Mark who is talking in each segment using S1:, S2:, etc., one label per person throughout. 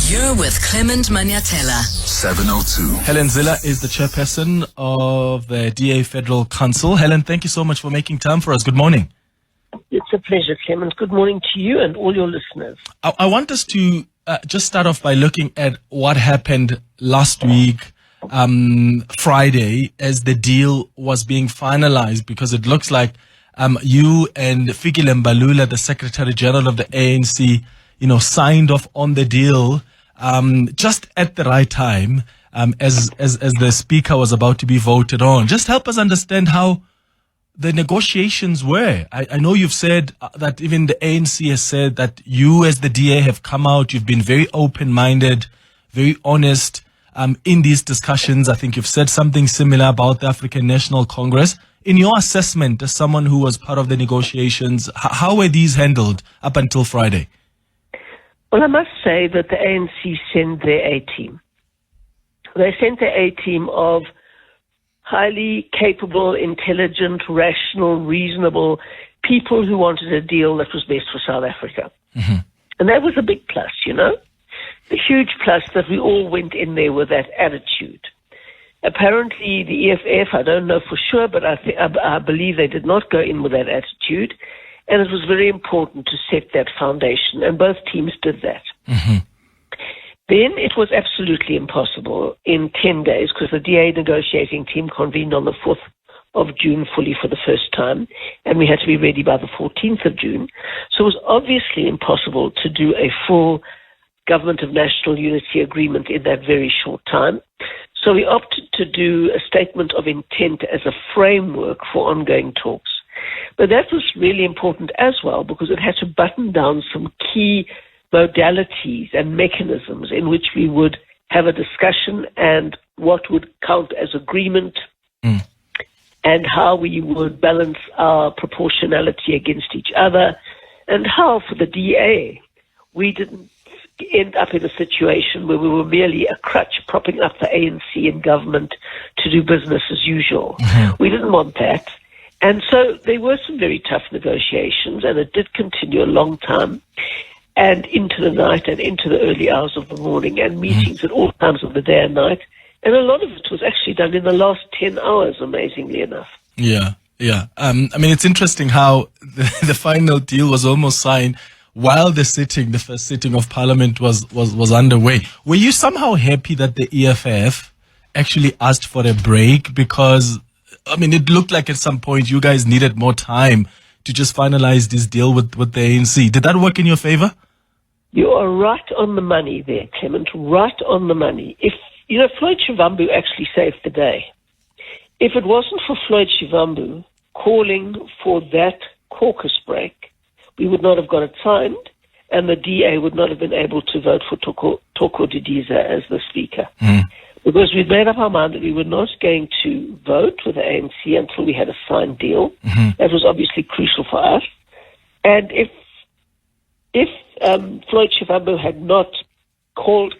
S1: You're with Clement Manyathela.
S2: 702.
S3: Helen Zille is the chairperson of the DA Federal Council. Helen, thank you so much for making time for us. Good morning.
S4: It's a pleasure, Clement. Good morning to you and all your listeners.
S3: I want us to just start off by looking at what happened last week, Friday, as the deal was being finalized, because it looks like you and Fikile Mbalula, the Secretary General of the ANC, signed off on the deal just at the right time, as the speaker was about to be voted on. Just help us understand how the negotiations were. I know you've said that even the ANC has said that you as the DA have come out, you've been very open-minded, very honest in these discussions. I think you've said something similar about the African National Congress. In your assessment, as someone who was part of the negotiations, how were these handled up until Friday?
S4: Well, I must say that the ANC sent their A-team. They sent their A-team of highly capable, intelligent, rational, reasonable people who wanted a deal that was best for South Africa. Mm-hmm. And that was a big plus, a huge plus that we all went in there with that attitude. Apparently, the EFF, I don't know for sure, but I believe they did not go in with that attitude. And it was very important to set that foundation, and both teams did that. Mm-hmm. Then it was absolutely impossible in 10 days, because the DA negotiating team convened on the 4th of June fully for the first time, and we had to be ready by the 14th of June. So it was obviously impossible to do a full Government of National Unity agreement in that very short time. So we opted to do a statement of intent as a framework for ongoing talks. But that was really important as well, because it had to button down some key modalities and mechanisms in which we would have a discussion and what would count as agreement and how we would balance our proportionality against each other, and how for the DA we didn't end up in a situation where we were merely a crutch propping up the ANC in government to do business as usual. Mm-hmm. We didn't want that. And so there were some very tough negotiations, and it did continue a long time, and into the night and into the early hours of the morning, and meetings at all times of the day and night. And a lot of it was actually done in the last 10 hours, amazingly enough.
S3: Yeah. It's interesting how the final deal was almost signed while the first sitting of Parliament was underway. Were you somehow happy that the EFF actually asked for a break? Because it looked like at some point you guys needed more time to just finalize this deal with the ANC. Did that work in your favor?
S4: You are right on the money there, Clement, right on the money. If Floyd Shivambu actually saved the day. If it wasn't for Floyd Shivambu calling for that caucus break, we would not have got it signed, and the DA would not have been able to vote for Toko Didiza as the speaker. Because we'd made up our mind that we were not going to vote with the ANC until we had a signed deal. Mm-hmm. That was obviously crucial for us. And if Floyd Shivambu had not called,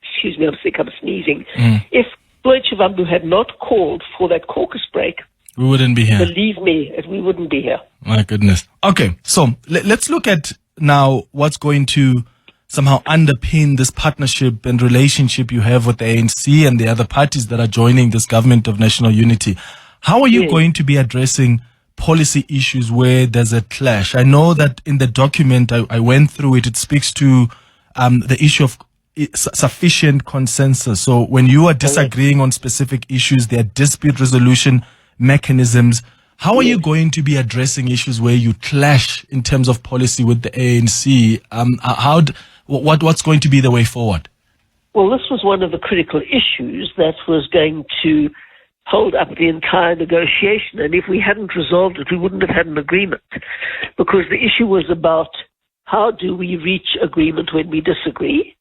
S4: excuse me, I'm sick, I'm sneezing. If Floyd Shivambu had not called for that caucus break,
S3: we wouldn't be here.
S4: Believe me, we wouldn't be here.
S3: My goodness. Okay, so let's look at now what's going to somehow underpin this partnership and relationship you have with the ANC and the other parties that are joining this Government of National Unity. How are you going to be addressing policy issues where there's a clash? I know that in the document, I went through it, it speaks to the issue of sufficient consensus. So when you are disagreeing on specific issues, there are dispute resolution mechanisms. How are you going to be addressing issues where you clash in terms of policy with the ANC? What's going to be the way forward?
S4: Well, this was one of the critical issues that was going to hold up the entire negotiation. And if we hadn't resolved it, we wouldn't have had an agreement. Because the issue was about how do we reach agreement when we disagree?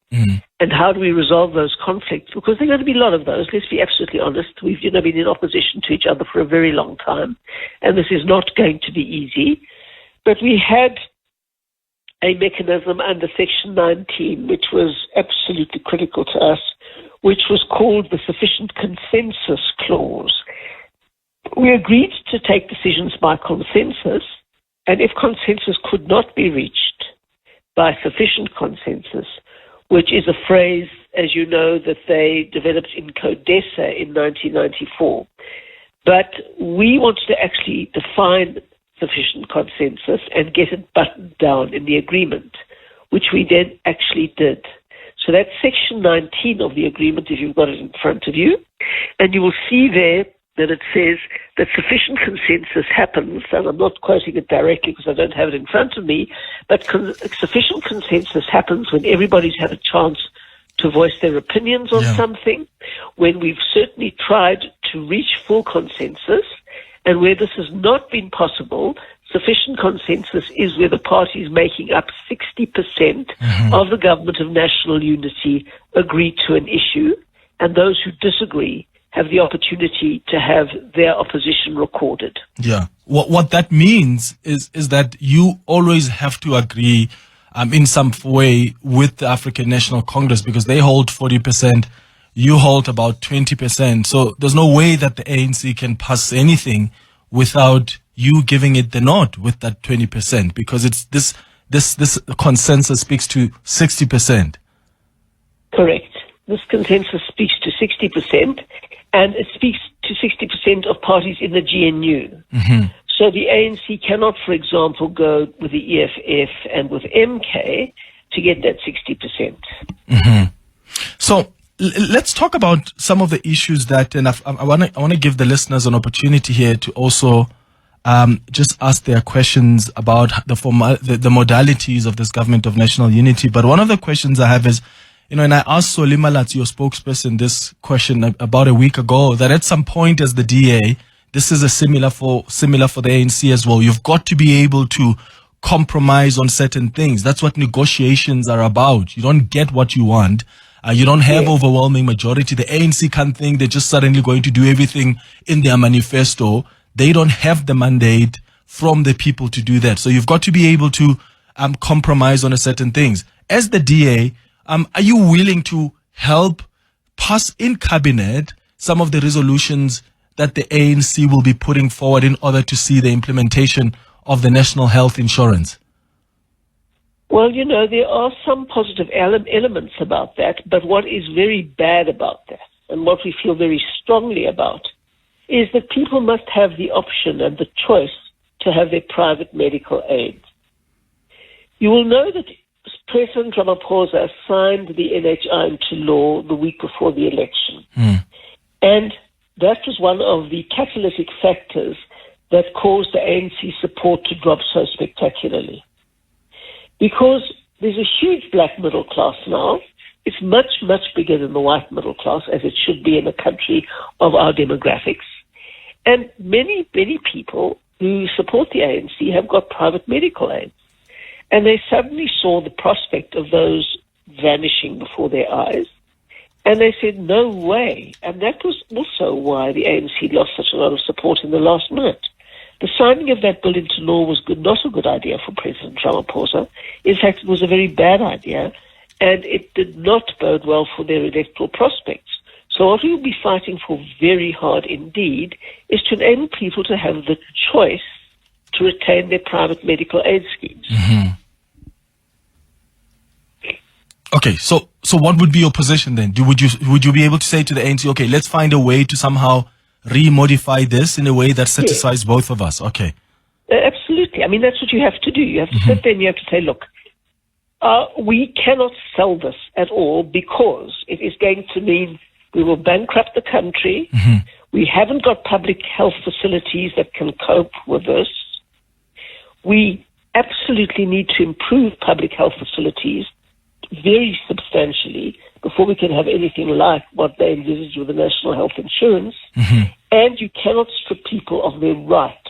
S4: And how do we resolve those conflicts? Because there are going to be a lot of those. Let's be absolutely honest. We've been in opposition to each other for a very long time. And this is not going to be easy. But we had a mechanism under Section 19, which was absolutely critical to us, which was called the Sufficient Consensus Clause. We agreed to take decisions by consensus, and if consensus could not be reached by sufficient consensus, which is a phrase, as you know, that they developed in CODESA in 1994. But we wanted to actually define sufficient consensus and get it buttoned down in the agreement, which we then actually did. So that's section 19 of the agreement, if you've got it in front of you. And you will see there that it says that sufficient consensus happens, and I'm not quoting it directly because I don't have it in front of me, but sufficient consensus happens when everybody's had a chance to voice their opinions on something, when we've certainly tried to reach full consensus, and where this has not been possible, sufficient consensus is where the parties making up 60% of the government of national unity agree to an issue, and those who disagree have the opportunity to have their opposition recorded.
S3: Yeah. What that means is that you always have to agree in some way with the African National Congress, because they hold 40%, you hold about 20%. So there's no way that the ANC can pass anything without you giving it the nod with that 20%, because it's this consensus speaks to 60%.
S4: Correct. This consensus speaks to 60%, and it speaks to 60% of parties in the GNU. So the ANC cannot, for example, go with the EFF and with MK to get that 60%.
S3: So let's talk about some of the issues that, and I want to give the listeners an opportunity here to also just ask their questions about the modalities of this government of national unity. But one of the questions I have is, and I asked Solly Malatsi, your spokesperson, this question about a week ago, that at some point as the DA, this is similar for the ANC as well. You've got to be able to compromise on certain things. That's what negotiations are about. You don't get what you want. You don't have overwhelming majority. The ANC can't think they're just suddenly going to do everything in their manifesto. They don't have the mandate from the people to do that. So you've got to be able to compromise on certain things. As the DA, are you willing to help pass in cabinet some of the resolutions that the ANC will be putting forward in order to see the implementation of the national health insurance?
S4: Well, there are some positive elements about that, but what is very bad about that, and what we feel very strongly about, is that people must have the option and the choice to have their private medical aid. You will know that President Ramaphosa signed the NHI into law the week before the election. And that was one of the catalytic factors that caused the ANC support to drop so spectacularly. Because there's a huge black middle class now. It's much, much bigger than the white middle class, as it should be in a country of our demographics. And many, many people who support the ANC have got private medical aid. And they suddenly saw the prospect of those vanishing before their eyes. And they said, no way. And that was also why the ANC lost such a lot of support in the last minute. The signing of that bill into law was not a good idea for President Ramaphosa. In fact, it was a very bad idea, and it did not bode well for their electoral prospects. So what we will be fighting for very hard indeed is to enable people to have the choice to retain their private medical aid schemes.
S3: Okay, so what would be your position then? Would you be able to say to the ANC, okay, let's find a way to somehow remodify this in a way that satisfies both of us? Okay.
S4: Absolutely. I mean, that's what you have to do. You have to sit there and you have to say, look, we cannot sell this at all because it is going to mean we will bankrupt the country. We haven't got public health facilities that can cope with this. We absolutely need to improve public health facilities very substantially before we can have anything like what they envisage with the national health insurance. And you cannot strip people of their right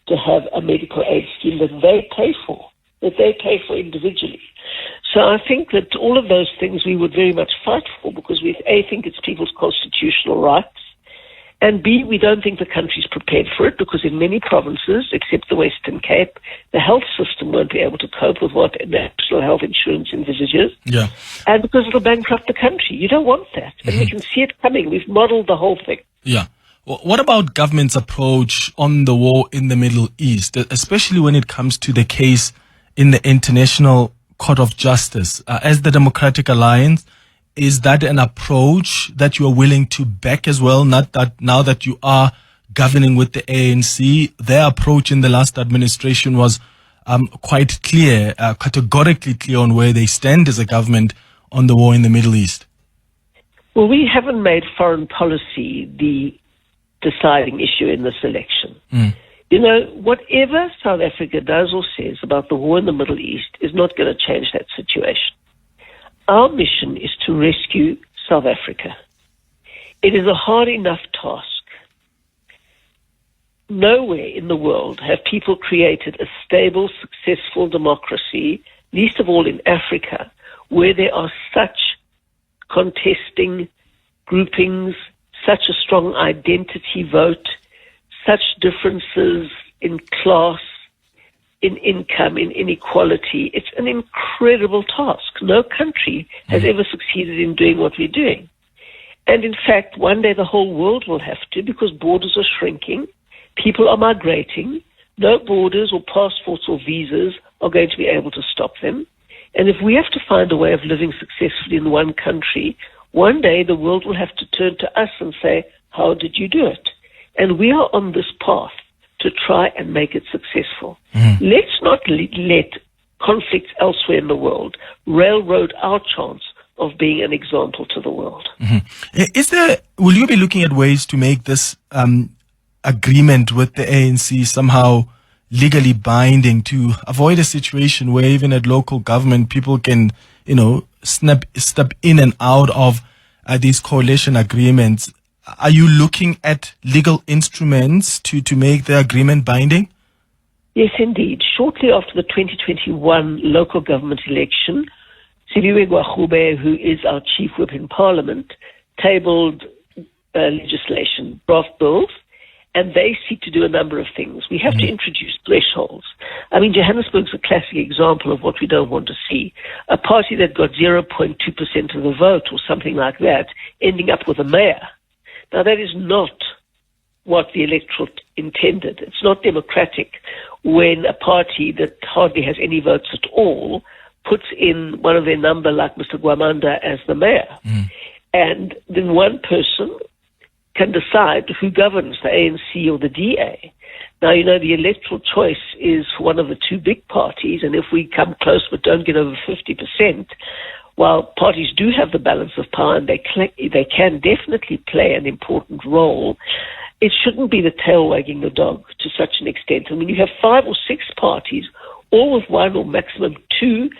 S4: to have a medical aid scheme that they pay for individually. So I think that all of those things we would very much fight for, because we, A, think it's people's constitutional rights, and B, we don't think the country's prepared for it, because in many provinces, except the Western Cape, the health system won't be able to cope with what national health insurance envisages. And because it'll bankrupt the country. You don't want that. And we can see it coming. We've modeled the whole thing.
S3: What about government's approach on the war in the Middle East, especially when it comes to the case in the International Court of Justice. As the Democratic Alliance, is that an approach that you are willing to back as well? Not that now that you are governing with the ANC, their approach in the last administration was quite clear, categorically clear on where they stand as a government on the war in the Middle East.
S4: Well, we haven't made foreign policy the deciding issue in this election. You know, whatever South Africa does or says about the war in the Middle East is not going to change that situation. Our mission is to rescue South Africa. It is a hard enough task. Nowhere in the world have people created a stable, successful democracy, least of all in Africa, where there are such contesting groupings, such a strong identity vote, such differences in class, in income, in inequality. It's an incredible task. No country has ever succeeded in doing what we're doing. And in fact, one day the whole world will have to, because borders are shrinking, people are migrating, no borders or passports or visas are going to be able to stop them. And if we have to find a way of living successfully in one country, one day the world will have to turn to us and say, how did you do it? And we are on this path to try and make it successful. Let's not let conflicts elsewhere in the world railroad our chance of being an example to the world.
S3: Will you be looking at ways to make this agreement with the ANC somehow legally binding, to avoid a situation where even at local government people can, step in and out of these coalition agreements? Are you looking at legal instruments to make the agreement binding?
S4: Yes, indeed. Shortly after the 2021 local government election, Cyril Ramaphosa, who is our chief whip in Parliament, tabled legislation, draft bills, and they seek to do a number of things. We have to introduce thresholds. I mean, Johannesburg's a classic example of what we don't want to see. A party that got 0.2% of the vote or something like that, ending up with a mayor. Now, that is not what the electorate intended. It's not democratic when a party that hardly has any votes at all puts in one of their number, like Mr. Gwamanda, as the mayor. And then one person can decide who governs, the ANC or the DA. Now, the electoral choice is for one of the two big parties, and if we come close but don't get over 50%, while parties do have the balance of power and they can definitely play an important role, it shouldn't be the tail wagging the dog to such an extent. I mean, you have 5 or 6 parties, all with 1 or maximum 2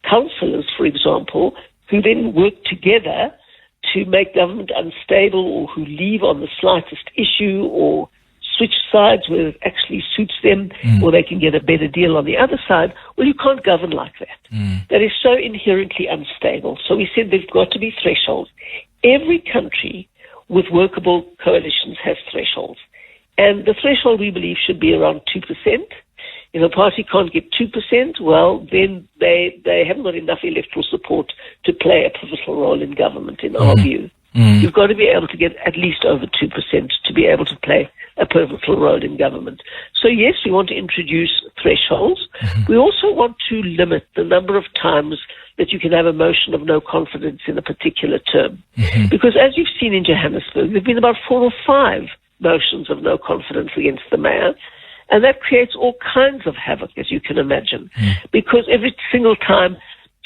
S4: councillors, for example, who then work together to make government unstable, or who leave on the slightest issue, or switch sides where it actually suits them, or they can get a better deal on the other side. Well, you can't govern like that. That is so inherently unstable. So we said there've got to be thresholds. Every country with workable coalitions has thresholds. And the threshold, we believe, should be around 2%. If a party can't get 2%, well, then they haven't got enough electoral support to play a pivotal role in government, in our view. You've got to be able to get at least over 2% to be able to play a pivotal role in government. So yes, we want to introduce thresholds. We also want to limit the number of times that you can have a motion of no confidence in a particular term. Because as you've seen in Johannesburg, there have been about 4 or 5 motions of no confidence against the mayor. And that creates all kinds of havoc, as you can imagine. Because every single time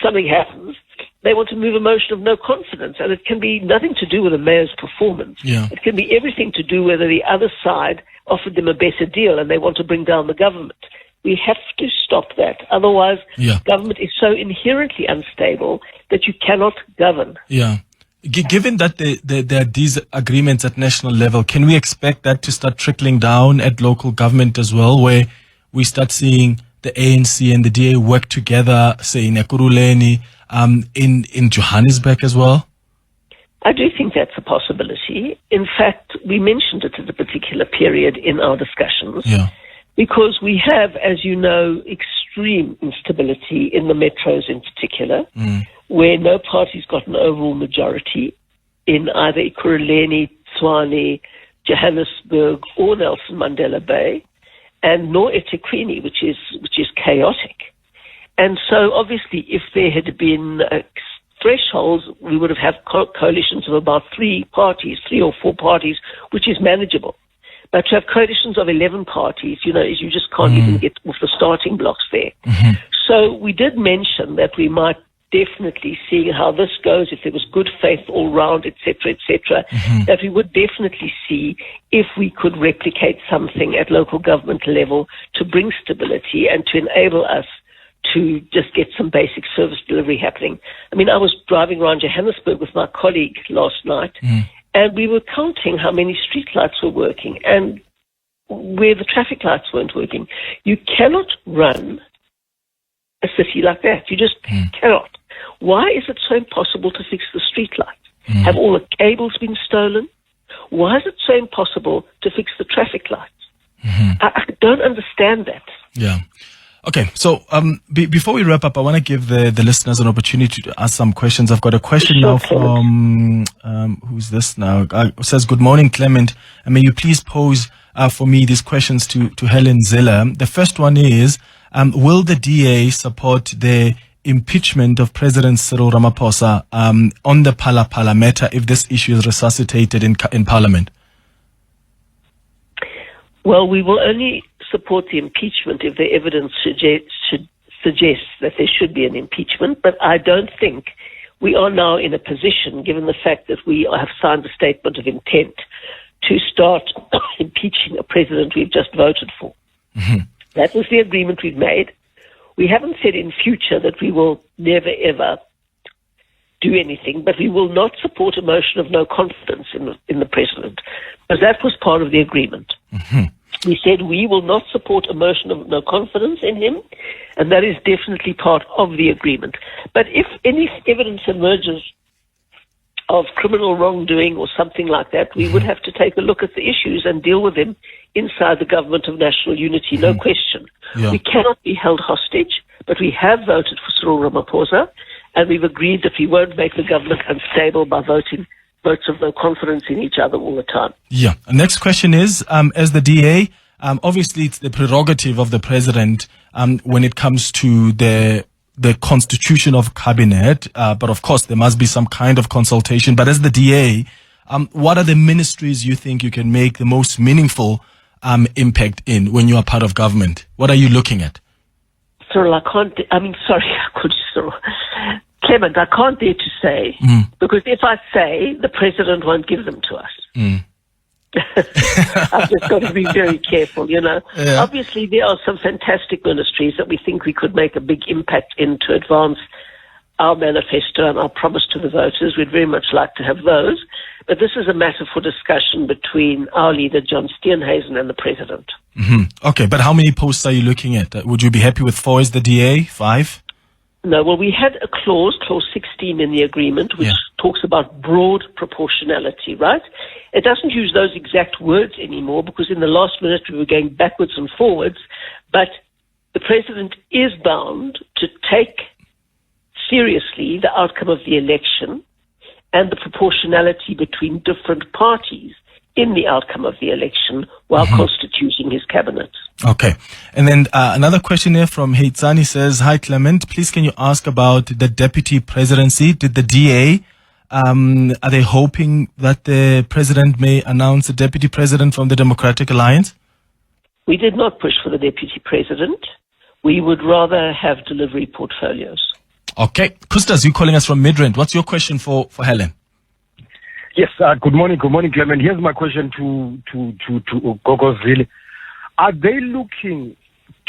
S4: something happens, they want to move a motion of no confidence. And it can be nothing to do with the mayor's performance. It can be everything to do whether the other side offered them a better deal and they want to bring down the government. We have to stop that. Otherwise, government is so inherently unstable that you cannot govern.
S3: Given that there are these agreements at national level, can we expect that to start trickling down at local government as well, where we start seeing the ANC and the DA work together, say in Ekurhuleni, in Johannesburg as well?
S4: I do think that's a possibility. In fact, we mentioned it at a particular period in our discussions. Because we have, as you know, extreme instability in the metros in particular, where no party's got an overall majority in either Ekurhuleni, Tshwane, Johannesburg, or Nelson Mandela Bay, and nor eThekwini, which is chaotic. And so obviously if there had been thresholds, we would have had coalitions of about 3 or 4 parties, which is manageable. But to have coalitions of 11 parties, you just can't even get off the starting blocks there.
S3: Mm-hmm.
S4: So we did mention that we might definitely see how this goes, if there was good faith all round, et cetera, that we would definitely see if we could replicate something at local government level to bring stability and to enable us to just get some basic service delivery happening. I mean, I was driving around Johannesburg with my colleague last night, and we were counting how many streetlights were working and where the traffic lights weren't working. You cannot run a city like that. You just cannot. Why is it so impossible to fix the streetlights? Have all the cables been stolen? Why is it so impossible to fix the traffic lights? I don't understand that.
S3: Yeah. Okay, so before we wrap up, I want to give the listeners an opportunity to ask some questions. I've got a question now from, who's this now? It says, good morning, Clement. And may you please pose for me these questions to Helen Zille. The first one is, will the DA support the impeachment of President Cyril Ramaphosa on the Phala Phala matter if this issue is resuscitated in Parliament?
S4: Well, we will only support the impeachment if the evidence suggests that there should be an impeachment, but I don't think we are now in a position, given the fact that we have signed a statement of intent, to start impeaching a president we've just voted for. That was the agreement we've made. We haven't said in future that we will never, ever do anything, but we will not support a motion of no confidence in the president, because that was part of the agreement. We said we will not support a motion of no confidence in him, and that is definitely part of the agreement. But if any evidence emerges of criminal wrongdoing or something like that, we would have to take a look at the issues and deal with them inside the government of national unity, no question.
S3: Yeah.
S4: We cannot be held hostage, but we have voted for Cyril Ramaphosa, and we've agreed that we won't make the government unstable by voting votes of no confidence in each other all the time.
S3: Yeah. Next question is, as the DA, obviously it's the prerogative of the president when it comes to the constitution of cabinet, but of course there must be some kind of consultation. But as the DA, what are the ministries you think you can make the most meaningful impact in when you are part of government? What are you looking at?
S4: Cyril, Cyril. Clement, I can't dare to say, because if I say, the president won't give them to us. I've just got to be very careful, Yeah. Obviously, there are some fantastic ministries that we think we could make a big impact in to advance our manifesto and our promise to the voters. We'd very much like to have those. But this is a matter for discussion between our leader, John Steenhuisen, and the president. Okay,
S3: but how many posts are you looking at? Would you be happy with 4 as the DA, 5?
S4: No, well, we had a clause 16 in the agreement, which talks about broad proportionality, right? It doesn't use those exact words anymore because in the last minute we were going backwards and forwards, but the president is bound to take seriously the outcome of the election and the proportionality between different parties in the outcome of the election while constituting his cabinet.
S3: Okay. And then another question here from Heitzani says, hi Clement, please can you ask about the deputy presidency? Did the DA, are they hoping that the president may announce a deputy president from the Democratic Alliance?
S4: We did not push for the deputy president. We would rather have delivery portfolios.
S2: Okay. Kustas, you calling us from Midrand. What's your question for Helen?
S5: Yes, good morning, Clement. Here's my question to Gogo Zille. Are they looking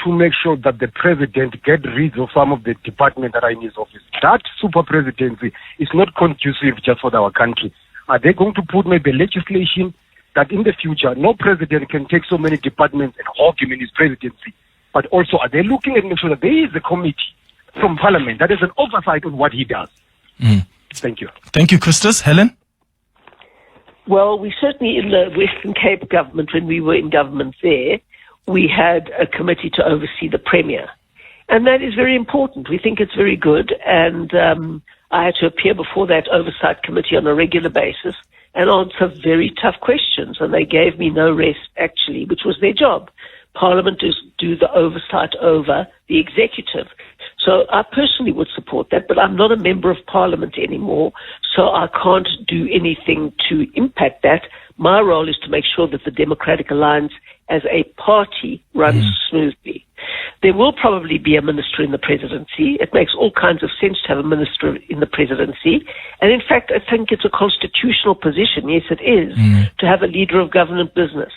S5: to make sure that the president get rid of some of the departments that are in his office? That super presidency is not conducive just for our country. Are they going to put maybe legislation that in the future no president can take so many departments and hog him in his presidency? But also, are they looking at make sure that there is a committee from Parliament that is an oversight on what he does? Thank you.
S3: Thank you, Kustas. Helen?
S4: Well, we certainly, in the Western Cape government, when we were in government there, we had a committee to oversee the Premier. And that is very important. We think it's very good. And I had to appear before that oversight committee on a regular basis and answer very tough questions. And they gave me no rest, actually, which was their job. Parliament is do the oversight over the executive. So I personally would support that, but I'm not a member of parliament anymore, so I can't do anything to impact that. My role is to make sure that the Democratic Alliance as a party runs smoothly. There will probably be a minister in the presidency. It makes all kinds of sense to have a minister in the presidency. And in fact, I think it's a constitutional position, yes it is, to have a leader of government business.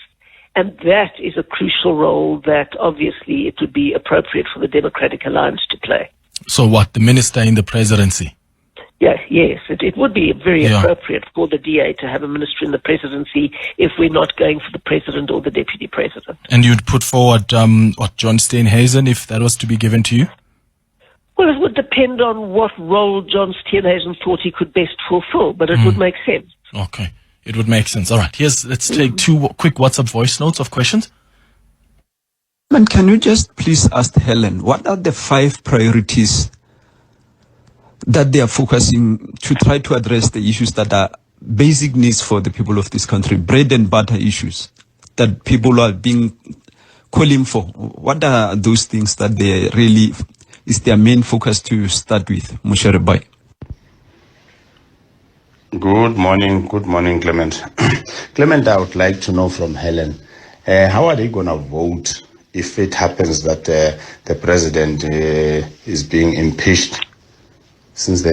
S4: And that is a crucial role that obviously it would be appropriate for the Democratic Alliance to play.
S3: So what, the minister in the presidency?
S4: Yes, it would be very appropriate for the DA to have a minister in the presidency if we're not going for the president or the deputy president.
S3: And you'd put forward John Steenhuisen if that was to be given to you?
S4: Well, it would depend on what role John Steenhuisen thought he could best fulfill, but it would make sense.
S3: Okay. It would make sense. All right. Let's take two quick WhatsApp voice notes of questions.
S6: And can you just please ask Helen, what are the 5 priorities that they are focusing to try to address the issues that are basic needs for the people of this country, bread and butter issues that people are being calling for? What are those things that they really is their main focus to start with, Mushere Bai?
S7: Good morning, Clement. Clement, I would like to know from Helen, how are they going to vote if it happens that the president is being impeached? Since the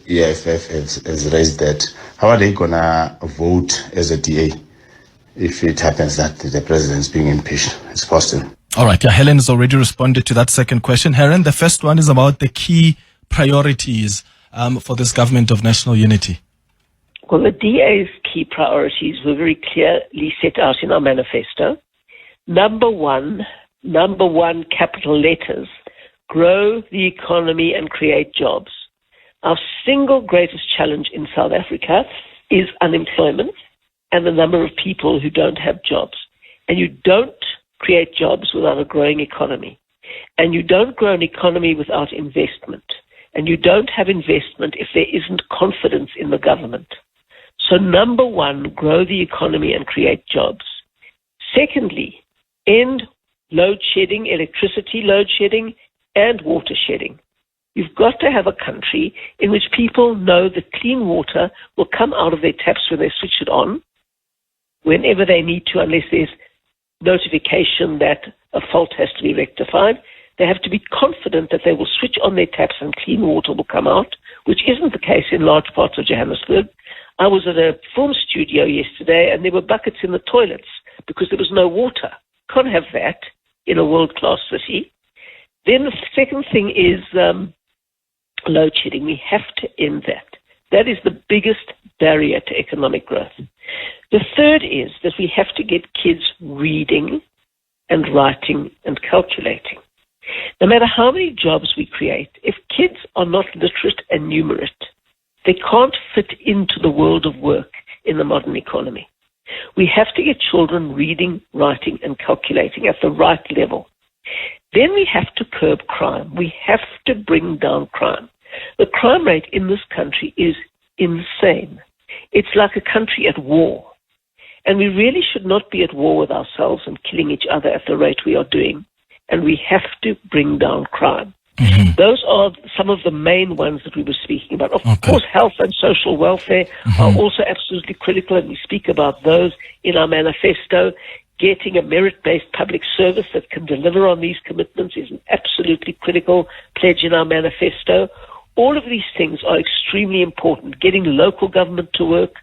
S7: EFF has raised that, how are they going to vote as a DA if it happens that the president is being impeached? It's possible.
S3: All right. Yeah, Helen has already responded to that second question. Helen, the first one is about the key priorities for this government of national unity.
S4: Well, the DA's key priorities were very clearly set out in our manifesto. Number one, capital letters, grow the economy and create jobs. Our single greatest challenge in South Africa is unemployment and the number of people who don't have jobs. And you don't create jobs without a growing economy. And you don't grow an economy without investment. And you don't have investment if there isn't confidence in the government. So number one, grow the economy and create jobs. Secondly, end load shedding, electricity load shedding, and water shedding. You've got to have a country in which people know that clean water will come out of their taps when they switch it on, whenever they need to, unless there's notification that a fault has to be rectified. They have to be confident that they will switch on their taps and clean water will come out, which isn't the case in large parts of Johannesburg. I was at a film studio yesterday and there were buckets in the toilets because there was no water. Can't have that in a world-class city. Then the second thing is load shedding. We have to end that. That is the biggest barrier to economic growth. The third is that we have to get kids reading and writing and calculating. No matter how many jobs we create, if kids are not literate and numerate, they can't fit into the world of work in the modern economy. We have to get children reading, writing, and calculating at the right level. Then we have to curb crime. We have to bring down crime. The crime rate in this country is insane. It's like a country at war. And we really should not be at war with ourselves and killing each other at the rate we are doing. And we have to bring down crime. Mm-hmm. Those are some of the main ones that we were speaking about. Of course, health and social welfare are also absolutely critical, and we speak about those in our manifesto. Getting a merit-based public service that can deliver on these commitments is an absolutely critical pledge in our manifesto. All of these things are extremely important. Getting local government to work,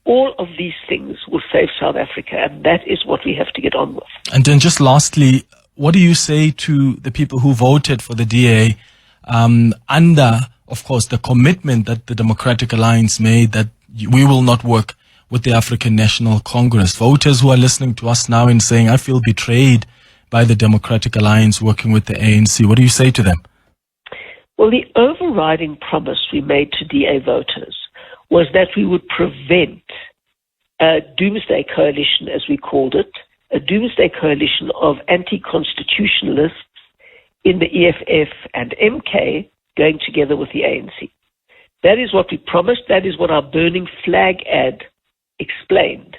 S4: all of these things will save South Africa, and that is what we have to get on with.
S3: And then just lastly, what do you say to the people who voted for the DA under, of course, the commitment that the Democratic Alliance made that we will not work with the African National Congress? Voters who are listening to us now and saying, I feel betrayed by the Democratic Alliance working with the ANC. What do you say to them?
S4: Well, the overriding promise we made to DA voters was that we would prevent a doomsday coalition, as we called it, a doomsday coalition of anti-constitutionalists in the EFF and MK going together with the ANC. That is what we promised. That is what our burning flag ad explained.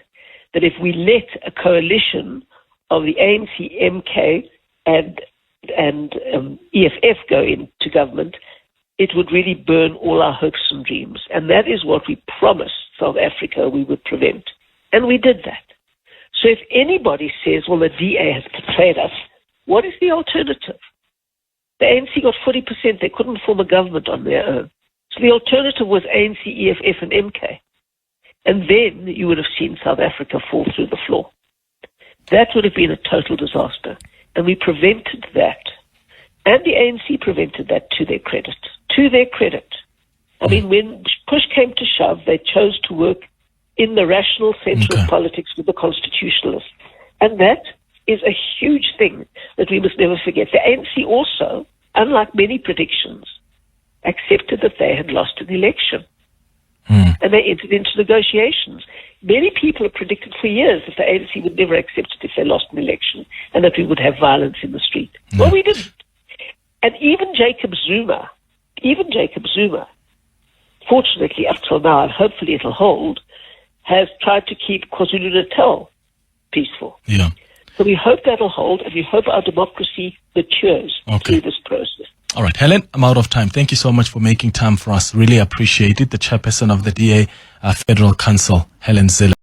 S4: That if we let a coalition of the ANC, MK, and and EFF go into government, it would really burn all our hopes and dreams. And that is what we promised South Africa we would prevent. And we did that. So if anybody says, well, the DA has betrayed us, what is the alternative? The ANC got 40%. They couldn't form a government on their own. So the alternative was ANC, EFF, and MK. And then you would have seen South Africa fall through the floor. That would have been a total disaster. And we prevented that. And the ANC prevented that to their credit. To their credit. I mean, when push came to shove, they chose to work in the rational center of politics with the constitutionalists. And that is a huge thing that we must never forget. The ANC also, unlike many predictions, accepted that they had lost an election. And they entered into negotiations. Many people have predicted for years that the ANC would never accept it if they lost an election and that we would have violence in the street. Well, we didn't. And even Jacob Zuma, fortunately up till now, and hopefully it'll hold, has tried to keep KwaZulu-Natal peaceful.
S3: Yeah.
S4: So we hope that'll hold, and we hope our democracy matures through this process.
S3: All right, Helen, I'm out of time. Thank you so much for making time for us. Really appreciate it. The chairperson of the DA Federal Council, Helen Zille.